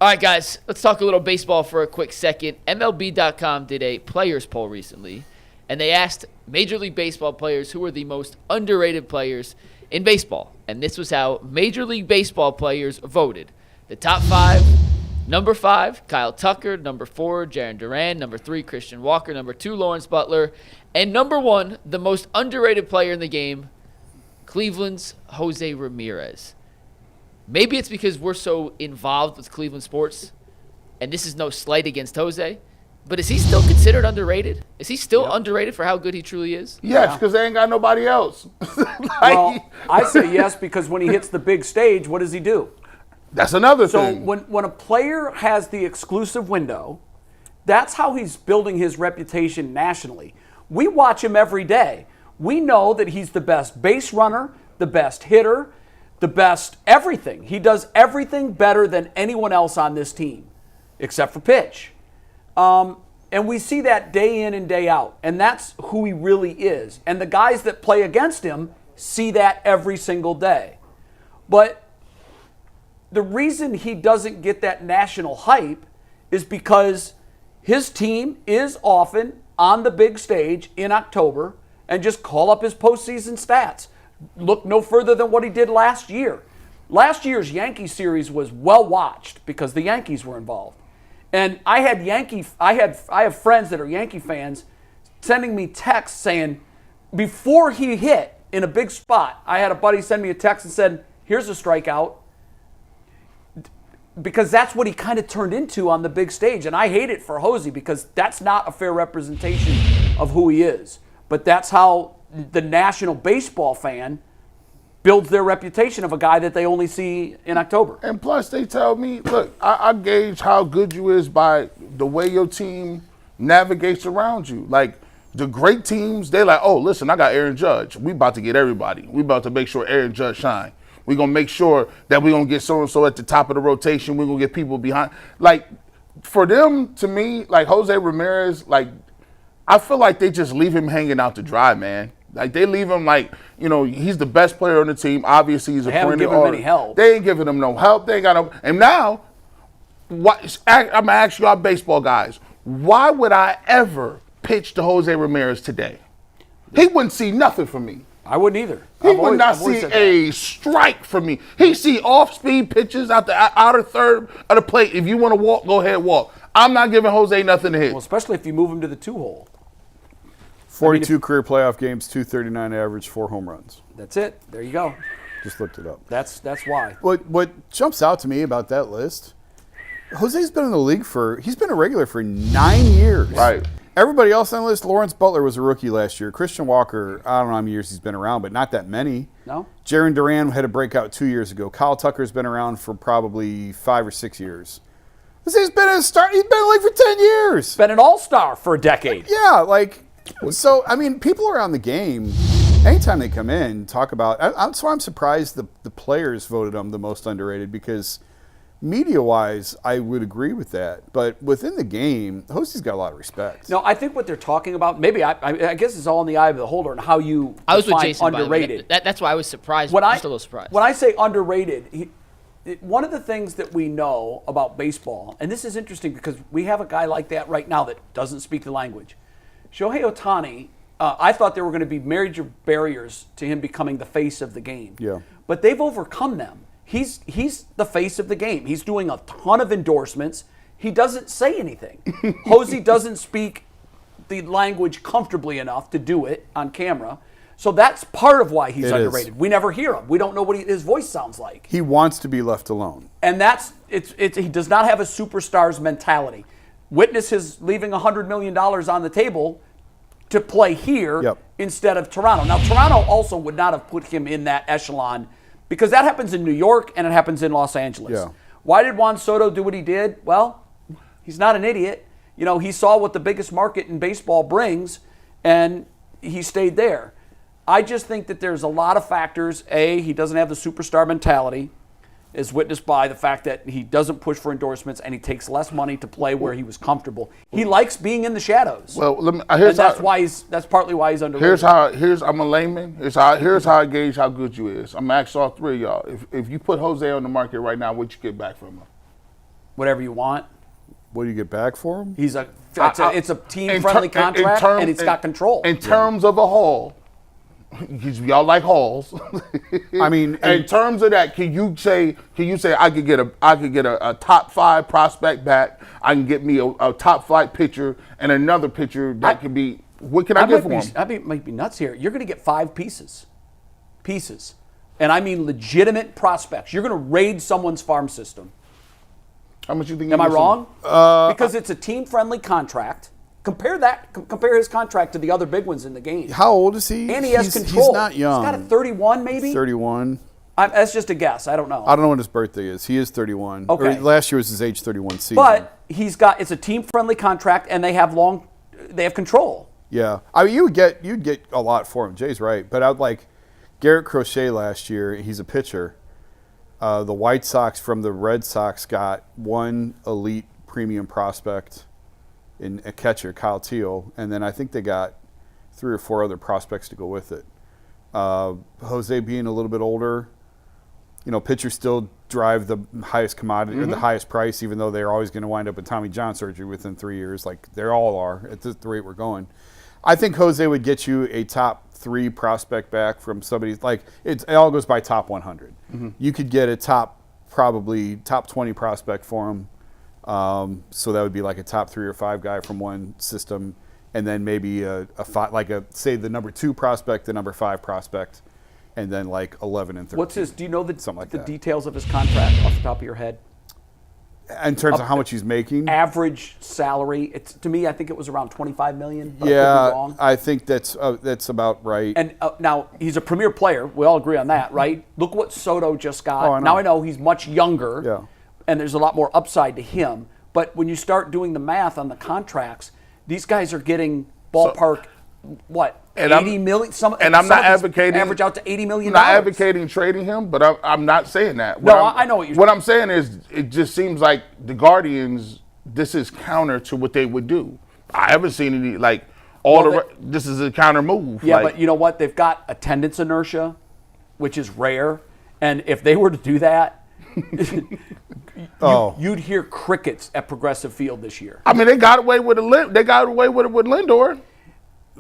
All right, guys, let's talk a little baseball for a quick second. MLB.com did a players poll recently, and they asked Major League Baseball players who are the most underrated players in baseball. And this was how Major League Baseball players voted. The top 5, number 5, Kyle Tucker. Number 4, Jarren Duran. Number 3, Christian Walker. Number 2, Lawrence Butler. And number 1, the most underrated player in the game, Cleveland's Jose Ramirez. Maybe it's because we're so involved with Cleveland sports, and this is no slight against Jose, but is he still considered underrated? Is he still underrated for how good he truly is? Yes, because they ain't got nobody else. Well, I say yes because when he hits the big stage, what does he do? That's another thing. So when a player has the exclusive window, that's how he's building his reputation nationally. We watch him every day. We know that he's the best base runner, the best hitter, the best everything. He does everything better than anyone else on this team, except for pitch. And we see that day in and day out. And that's who he really is. And the guys that play against him see that every single day. But the reason he doesn't get that national hype is because his team is often on the big stage in October and just call up his postseason stats. Look no further than what he did last year. Last year's Yankee series was well watched because the Yankees were involved. And I have friends that are Yankee fans sending me texts saying, before he hit in a big spot, I had a buddy send me a text and said, here's a strikeout. Because that's what he kind of turned into on the big stage. And I hate it for Jose because that's not a fair representation of who he is. But that's how the national baseball fan builds their reputation of a guy that they only see in October. And plus, they tell me, look, I gauge how good you is by the way your team navigates around you. Like, the great teams, they're like, oh, listen, I got Aaron Judge. We about to get everybody. We about to make sure Aaron Judge shine. We're going to make sure that we're going to get so-and-so at the top of the rotation. We're going to get people behind. Like, for them, to me, like Jose Ramirez, like, I feel like they just leave him hanging out to dry, man. Like, they leave him like, you know, he's the best player on the team. Obviously, he's a haven't given him any help. They ain't giving him no help. They ain't got no. And now, I'm going to ask you, our baseball guys, why would I ever pitch to Jose Ramirez today? He wouldn't see nothing from me. I wouldn't either. He would not see a strike from me. He see off-speed pitches out the outer third of the plate. If you want to walk, go ahead, walk. I'm not giving Jose nothing to hit. Well, especially if you move him to the 2-hole. 42 career playoff games, 239 average, 4 home runs. That's it. There you go. Just looked it up. That's why. What jumps out to me about that list, Jose's been in the league he's been a regular for 9 years. Right. Everybody else on the list, Lawrence Butler was a rookie last year. Christian Walker, I don't know how many years he's been around, but not that many. No. Jarren Duran had a breakout 2 years ago. Kyle Tucker's been around for probably 5 or 6 years. He's been in the league for 10 years. Been an all-star for a decade. Yeah, like, so, I mean, people around the game, anytime they come in, talk about, that's why I'm surprised the players voted him the most underrated, because media-wise, I would agree with that. But within the game, Jose's got a lot of respect. No, I think what they're talking about, maybe, I guess it's all in the eye of the beholder and how you I was with define Jason, underrated. That's why I was surprised. Just a little surprised. When I say underrated, one of the things that we know about baseball, and this is interesting because we have a guy like that right now that doesn't speak the language. Shohei Ohtani, I thought there were going to be major barriers to him becoming the face of the game. Yeah. But they've overcome them. He's the face of the game. He's doing a ton of endorsements. He doesn't say anything. Jose doesn't speak the language comfortably enough to do it on camera. So that's part of why he's underrated. We never hear him. We don't know what his voice sounds like. He wants to be left alone. And he does not have a superstar's mentality. Witness his leaving $100 million on the table to play here instead of Toronto. Now, Toronto also would not have put him in that echelon because that happens in New York and it happens in Los Angeles. Yeah. Why did Juan Soto do what he did? Well, he's not an idiot. You know, he saw what the biggest market in baseball brings, and he stayed there. I just think that there's a lot of factors. A, he doesn't have the superstar mentality, as witnessed by the fact that he doesn't push for endorsements and he takes less money to play where he was comfortable. He likes being in the shadows. Well, that's partly why he's underrated. I'm a layman. Here's how I gauge how good you is. I'm gonna ask all three of y'all. If you put Jose on the market right now, what you get back from him? Whatever you want. What do you get back for him? It's a team-friendly contract, and it's got control. In terms of a haul, because y'all like hauls. I mean, in terms of that, can you say I could get a top 5 prospect back? I can get me a top flight pitcher and another pitcher that could be. What can I get for him? I might be nuts here. You're going to get 5 pieces, and I mean legitimate prospects. You're going to raid someone's farm system. How much you think? Am I wrong? Because it's a team-friendly contract. Compare his contract to the other big ones in the game. How old is he? And he has control. He's not young. He's got a 31, maybe. 31. That's just a guess. I don't know. I don't know what his birthday is. He is 31. Okay. Last year was his age 31 season. But it's a team-friendly contract, and they have control. Yeah, I mean, you'd get a lot for him. Jay's right, but I'd like Garrett Crochet last year. He's a pitcher. The White Sox from the Red Sox got one elite premium prospect in a catcher, Kyle Teal, and then I think they got 3 or 4 other prospects to go with it. Jose being a little bit older, pitchers still drive the highest commodity or the highest price, even though they're always going to wind up with Tommy John surgery within 3 years, like they all are at the rate we're going. I think Jose would get you a top 3 prospect back from somebody like it all goes by top 100. You could get a probably top 20 prospect for him. So that would be like a top 3 or 5 guy from one system, and then maybe say the number 2 prospect, the number 5 prospect, and then like 11 and 13. What's his? Do you know the that. details of his contract off the top of your head? In terms of how much he's making, average salary. To me, I think it was around $25 million. But yeah, I could be wrong. I think that's about right. And now he's a premier player. We all agree on that, right? Look what Soto just got. Oh, I know. Now I know he's much younger. Yeah. And there's a lot more upside to him. But when you start doing the math on the contracts, these guys are getting ballpark, and 80 million? I'm not advocating average out to $80 million. I'm not advocating trading him, but I'm not saying that. I know what you're saying. What I'm saying is, it just seems like the Guardians. This is counter to what they would do. I haven't seen any this is a counter move. Yeah, but you know what? They've got attendance inertia, which is rare, and if they were to do that. You'd hear crickets at Progressive Field this year. I mean, they got away with it. They got away with it with Lindor.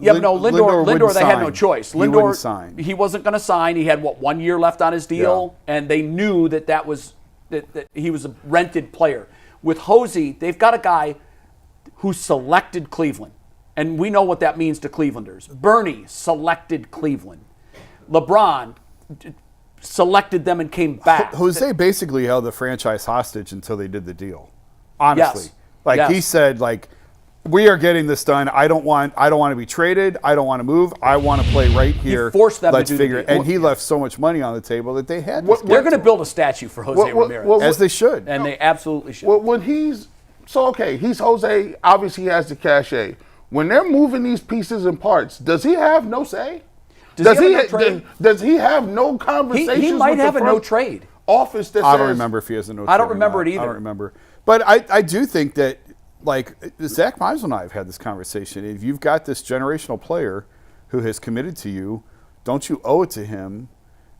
Yeah, but no, Lindor, they had no choice. Lindor, he wasn't going to sign. He had 1 year left on his deal, and they knew that he was a rented player. With Jose, they've got a guy who selected Cleveland, and we know what that means to Clevelanders. Bernie selected Cleveland. LeBron selected them and came back. Jose basically held the franchise hostage until they did the deal. Honestly, he said, we are getting this done. I don't want to be traded. I don't want to move. I want to play right here. He forced them Let's to do figure. the deal. And he left so much money on the table that they had. They're going to build a statue for Jose Ramirez, as they should, and they absolutely should. Well, when he's Jose. Obviously, he has the cachet. When they're moving these pieces and parts, does he have no say? Does he have no conversations? He might with have the a no trade office. That I don't remember if he has a no trade. I don't remember it either. I don't remember. But I do think that, Zach Meisel and I have had this conversation. If you've got this generational player who has committed to you, don't you owe it to him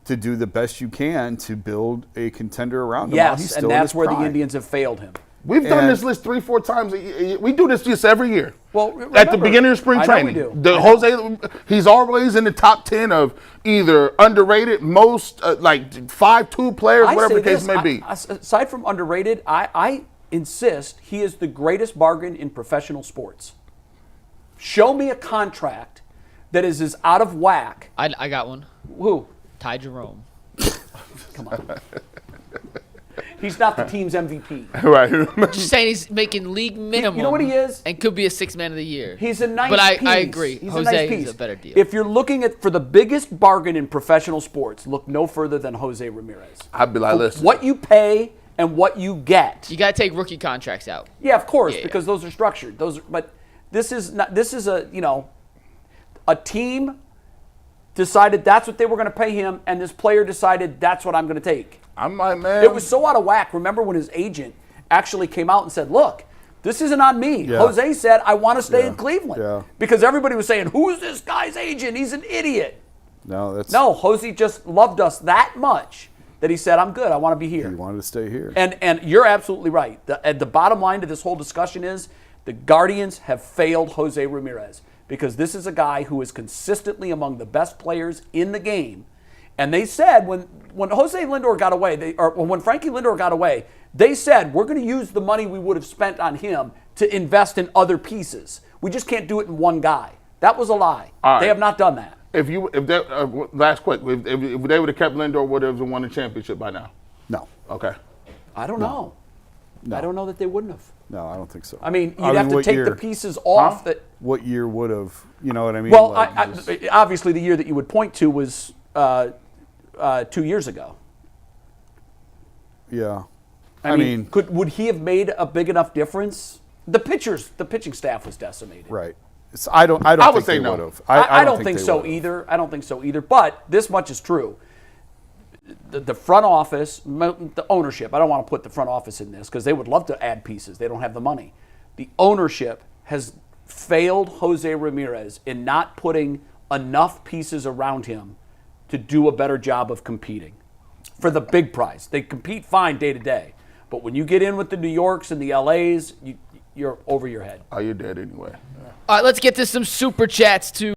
to do the best you can to build a contender around him? Yes, and that's where the Indians have failed him. We've done this list 3-4 times. We do this just every year. Well, at the beginning of spring training, Jose, he's always in the top 10 of either underrated, most 5-2 players, whatever the case may be. Aside from underrated, I insist he is the greatest bargain in professional sports. Show me a contract that is as out of whack. I got one. Who? Ty Jerome. Come on. He's not the team's MVP. Right. Just saying he's making league minimum. You know what he is? And could be a 6th man of the year. He's a nice piece. But I agree. He's Jose a nice piece. is a better deal. If you're looking for the biggest bargain in professional sports, look no further than Jose Ramirez. I'd be like, listen. What you pay and what you get. You got to take rookie contracts out. Yeah, of course, because those are structured. But this is a team decided that's what they were going to pay him, and this player decided that's what I'm going to take. I'm like, man. It was so out of whack. Remember when his agent actually came out and said, look, this isn't on me. Yeah. Jose said, I want to stay in Cleveland. Yeah. Because everybody was saying, who's this guy's agent? He's an idiot. No, Jose just loved us that much that he said, I'm good, I want to be here. He wanted to stay here. And you're absolutely right. The bottom line to this whole discussion is the Guardians have failed Jose Ramirez because this is a guy who is consistently among the best players in the game. And they said when Jose Lindor got away, or when Frankie Lindor got away, they said, we're going to use the money we would have spent on him to invest in other pieces. We just can't do it in one guy. That was a lie. All right. They have not done that. If last quick, if they would have kept Lindor, would have won the championship by now? No. Okay. I don't know. No. I don't know that they wouldn't have. No, I don't think so. I mean, you'd have to take the pieces off that. What year would have? You know what I mean? Well, Like, obviously, the year that you would point to was 2 years ago. yeah. I mean, would he have made a big enough difference? The pitching staff was decimated. Right. I don't would think say they no. would have. I don't think they so would've. either. I don't think so either. But this much is true. The front office, the ownership, I don't want to put the front office in this because they would love to add pieces. They don't have the money. The ownership has failed Jose Ramirez in not putting enough pieces around him to do a better job of competing for the big prize. They compete fine day to day. But when you get in with the New Yorks and the LAs, you're over your head. Oh, you're dead anyway. All right, let's get to some super chats to